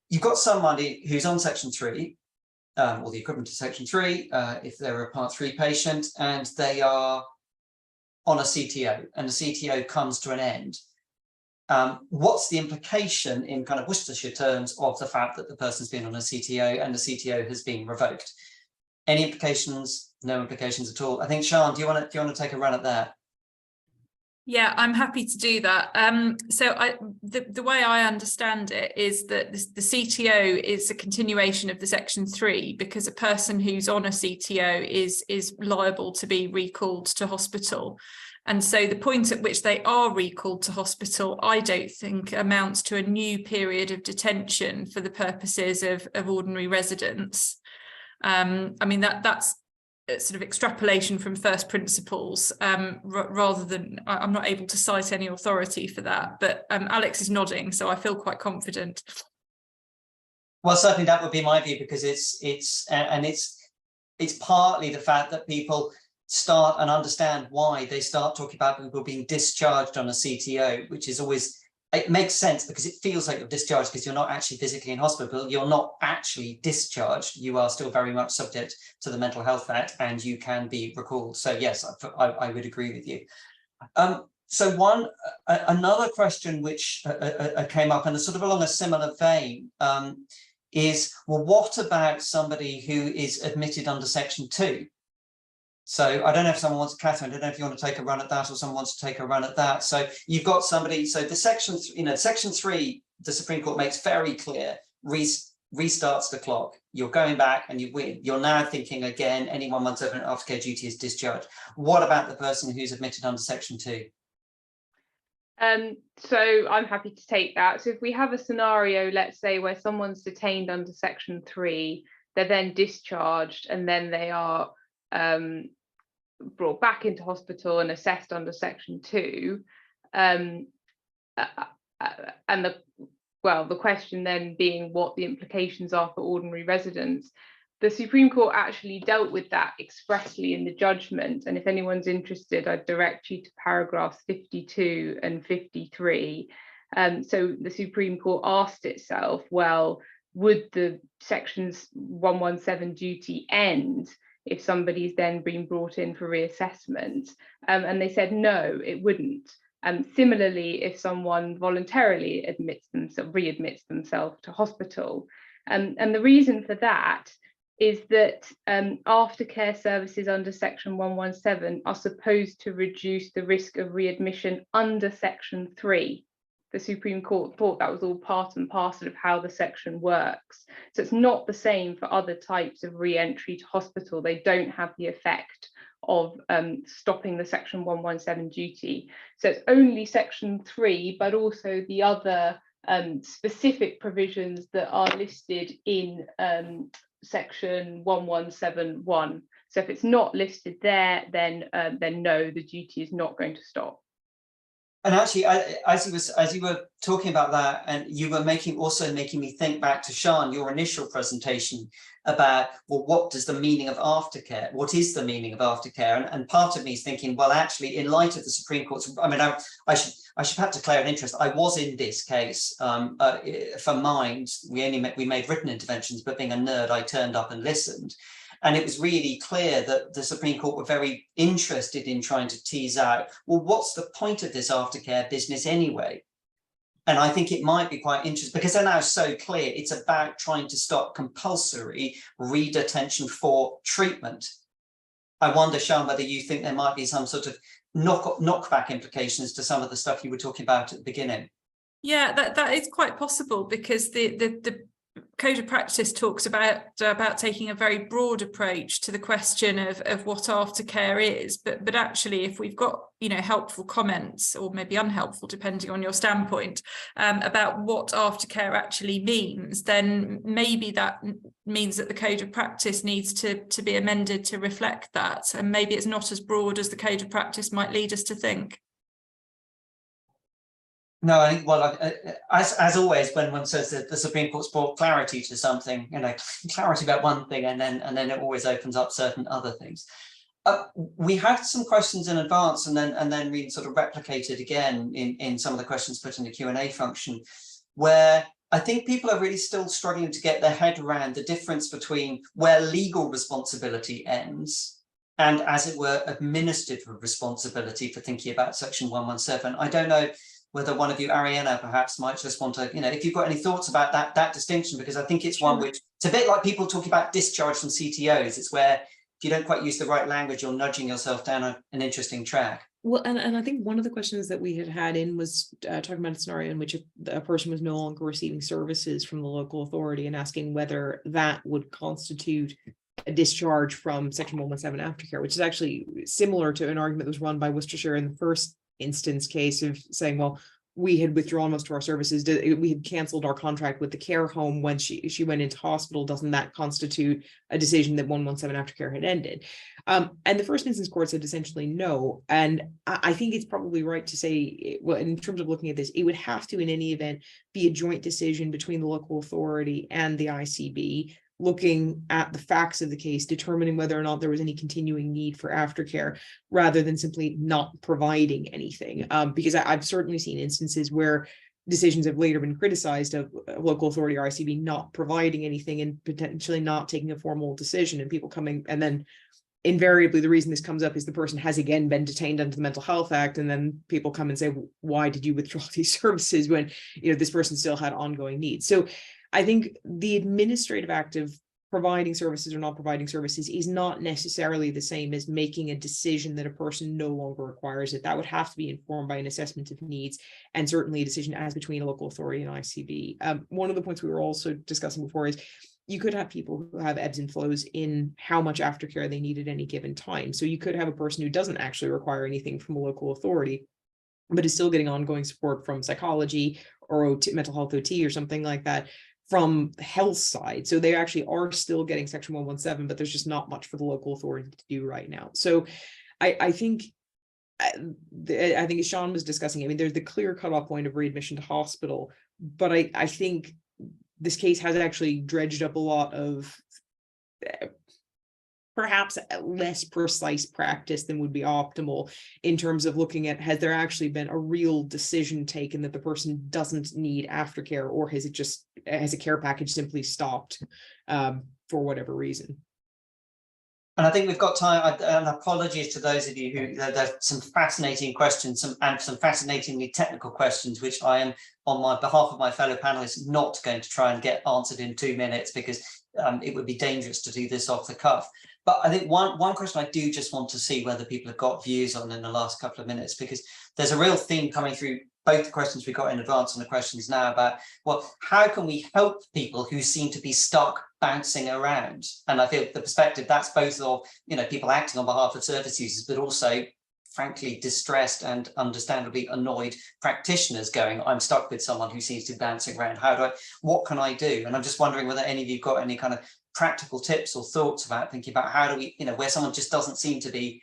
you've got somebody who's on section 3, or the equivalent to section 3, if they're a part 3 patient, and they are on a CTO, and the CTO comes to an end. What's the implication in kind of Worcestershire terms of the fact that the person's been on a CTO and the CTO has been revoked? Any implications? No implications at all. I think, Shone, do you want to take a run at that? Yeah, I'm happy to do that. So the way I understand it is that the CTO is a continuation of the section 3, because a person who's on a CTO is liable to be recalled to hospital. And so the point at which they are recalled to hospital, I don't think amounts to a new period of detention for the purposes of ordinary residence. I mean, that's sort of extrapolation from first principles, rather than, I'm not able to cite any authority for that, but Alex is nodding, so I feel quite confident. Well, certainly that would be my view, because it's partly the fact that people start and understand why they start talking about people being discharged on a CTO, which is always, it makes sense because it feels like you're discharged because you're not actually physically in hospital. You're not actually discharged. You are still very much subject to the Mental Health Act, and you can be recalled. So yes, I would agree with you. So another question which came up, and sort of along a similar vein, is, well, what about somebody who is admitted under section 2? So I don't know if someone wants, Catherine, I don't know if you want to take a run at that, or someone wants to take a run at that. So you've got somebody, so the section, section 3, the Supreme Court makes very clear, restarts the clock. You're going back and you win. You're now thinking again, anyone once over an aftercare duty is discharged. What about the person who's admitted under section 2? So I'm happy to take that. So if we have a scenario, let's say, where someone's detained under section 3, they're then discharged, and then they are brought back into hospital and assessed under section 2, and the question then being what the implications are for ordinary residents. The Supreme Court actually dealt with that expressly in the judgment, and if anyone's interested, I'd direct you to paragraphs 52 and 53. So the Supreme Court asked itself, well, would the sections 117 duty end if somebody's then been brought in for reassessment? And they said no, it wouldn't. Similarly, if someone voluntarily readmits themselves to hospital, and the reason for that is that aftercare services under section 117 are supposed to reduce the risk of readmission under section 3. The Supreme Court thought that was all part and parcel of how the section works. So it's not the same for other types of re-entry to hospital. They don't have the effect of stopping the section 117 duty. So it's only section 3, but also the other specific provisions that are listed in section 1171. So if it's not listed there, then no, the duty is not going to stop. And actually, as you were talking about that, and you were also making me think back to Shone, your initial presentation about, well, what does the meaning of aftercare? What is the meaning of aftercare? And part of me is thinking, well, actually, in light of the Supreme Court's, I mean, I should perhaps declare an interest. I was in this case for Mind. We made written interventions, but being a nerd, I turned up and listened. And it was really clear that the Supreme Court were very interested in trying to tease out, well, what's the point of this aftercare business anyway? And I think it might be quite interesting because they're now so clear it's about trying to stop compulsory re-detention for treatment. I wonder, Sean, whether you think there might be some sort of knockback implications to some of the stuff you were talking about at the beginning. Yeah, that is quite possible, because the Code of Practice talks about taking a very broad approach to the question of what aftercare is, but actually, if we've got helpful comments, or maybe unhelpful depending on your standpoint, about what aftercare actually means, then maybe that means that the Code of Practice needs to be amended to reflect that, and maybe it's not as broad as the Code of Practice might lead us to think. No, I think, well, as always, when one says that the Supreme Court's brought clarity to something, clarity about one thing, and then it always opens up certain other things. We had some questions in advance, and then we sort of replicated again in some of the questions put in the Q&A function, where I think people are really still struggling to get their head around the difference between where legal responsibility ends and, as it were, administrative responsibility for thinking about Section 117. I don't know whether one of you, Ariana, perhaps might just want to, if you've got any thoughts about that distinction, because I think it's one which, it's a bit like people talking about discharge from CTOs. It's where if you don't quite use the right language, you're nudging yourself down an interesting track. Well, and I think one of the questions that we had in was talking about a scenario in which a person was no longer receiving services from the local authority, and asking whether that would constitute a discharge from Section 117 aftercare, which is actually similar to an argument that was run by Worcestershire in the first instance case of saying, well, we had withdrawn most of our services, we had cancelled our contract with the care home when she went into hospital. Doesn't that constitute a decision that 117 aftercare had ended? And the first instance court said essentially no. And I think it's probably right to say, well, in terms of looking at this, it would have to, in any event, be a joint decision between the local authority and the ICB, looking at the facts of the case, determining whether or not there was any continuing need for aftercare, rather than simply not providing anything. Because I've certainly seen instances where decisions have later been criticized of local authority or ICB not providing anything and potentially not taking a formal decision, and people coming, and then invariably the reason this comes up is the person has again been detained under the Mental Health Act, and then people come and say, why did you withdraw these services when this person still had ongoing needs? So I think the administrative act of providing services or not providing services is not necessarily the same as making a decision that a person no longer requires it. That would have to be informed by an assessment of needs, and certainly a decision as between a local authority and ICB. One of the points we were also discussing before is you could have people who have ebbs and flows in how much aftercare they need at any given time. So you could have a person who doesn't actually require anything from a local authority, but is still getting ongoing support from psychology or mental health OT or something like that from the health side. So they actually are still getting Section 117, but there's just not much for the local authority to do right now. So I think as Sean was discussing, I mean, there's the clear cutoff point of readmission to hospital, but I think this case has actually dredged up a lot of perhaps a less precise practice than would be optimal in terms of looking at, has there actually been a real decision taken that the person doesn't need aftercare, or has a care package simply stopped for whatever reason? And I think we've got time, and apologies to those of you who, there's some fascinating questions, and some fascinatingly technical questions, which I am, on my behalf of my fellow panelists, not going to try and get answered in 2 minutes, because it would be dangerous to do this off the cuff. But I think one question I do just want to see whether people have got views on in the last couple of minutes, because there's a real theme coming through both the questions we got in advance and the questions now about, well, how can we help people who seem to be stuck bouncing around? And I feel the perspective that's both of, people acting on behalf of service users, but also, frankly, distressed and understandably annoyed practitioners going, I'm stuck with someone who seems to be bouncing around. What can I do? And I'm just wondering whether any of you got any kind of practical tips or thoughts about thinking about how do we, where someone just doesn't seem to be,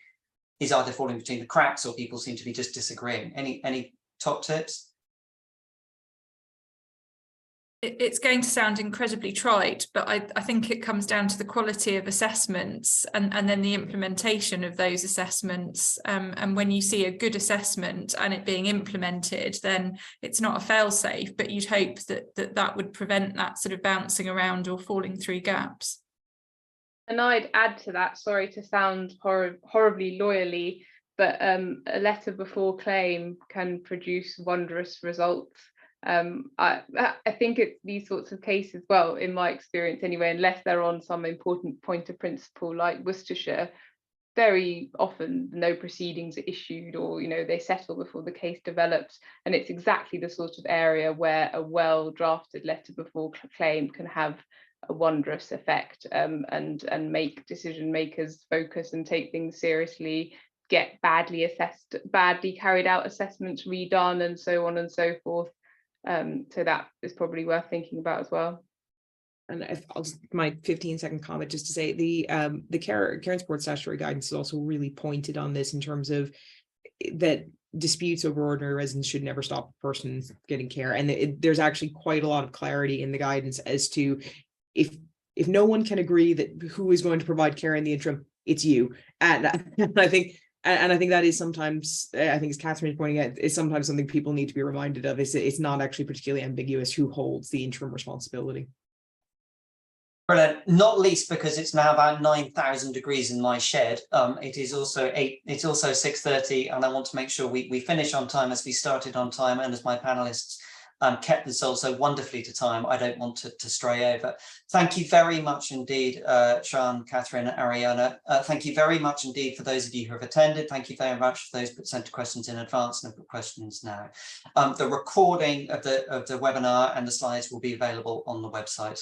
is either falling between the cracks or people seem to be just disagreeing. Any top tips? It's going to sound incredibly trite, but I think it comes down to the quality of assessments and then the implementation of those assessments. And when you see a good assessment and it being implemented, then it's not a fail-safe, but you'd hope that would prevent that sort of bouncing around or falling through gaps. And I'd add to that, sorry to sound horribly lawyerly, but a letter before claim can produce wondrous results. I think it's these sorts of cases, well, in my experience anyway, unless they're on some important point of principle like Worcestershire, very often no proceedings are issued, or they settle before the case develops, and it's exactly the sort of area where a well drafted letter before claim can have a wondrous effect, and make decision makers focus and take things seriously, get badly carried out assessments redone, and so on and so forth. So that is probably worth thinking about as well. And I'll just my 15-second comment just to say the care and support statutory guidance is also really pointed on this in terms of that disputes over ordinary residence should never stop a person getting care, and there's actually quite a lot of clarity in the guidance as to if no one can agree that who is going to provide care in the interim, it's you. And I think that is sometimes, I think as Catherine is pointing out, is sometimes something people need to be reminded of. It's not actually particularly ambiguous who holds the interim responsibility. Brilliant. Not least because it's now about 9,000 degrees in my shed. It is also 6:30, and I want to make sure we finish on time, as we started on time, and as my panelists kept themselves so wonderfully to time. I don't want to stray over. Thank you very much indeed, Sean, Catherine, Ariana. Thank you very much indeed for those of you who have attended. Thank you very much for those who sent questions in advance and have put questions now. The recording of the webinar and the slides will be available on the website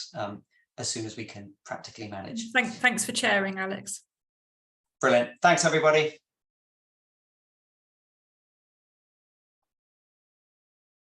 as soon as we can practically manage. Thanks for chairing, Alex. Brilliant. Thanks, everybody.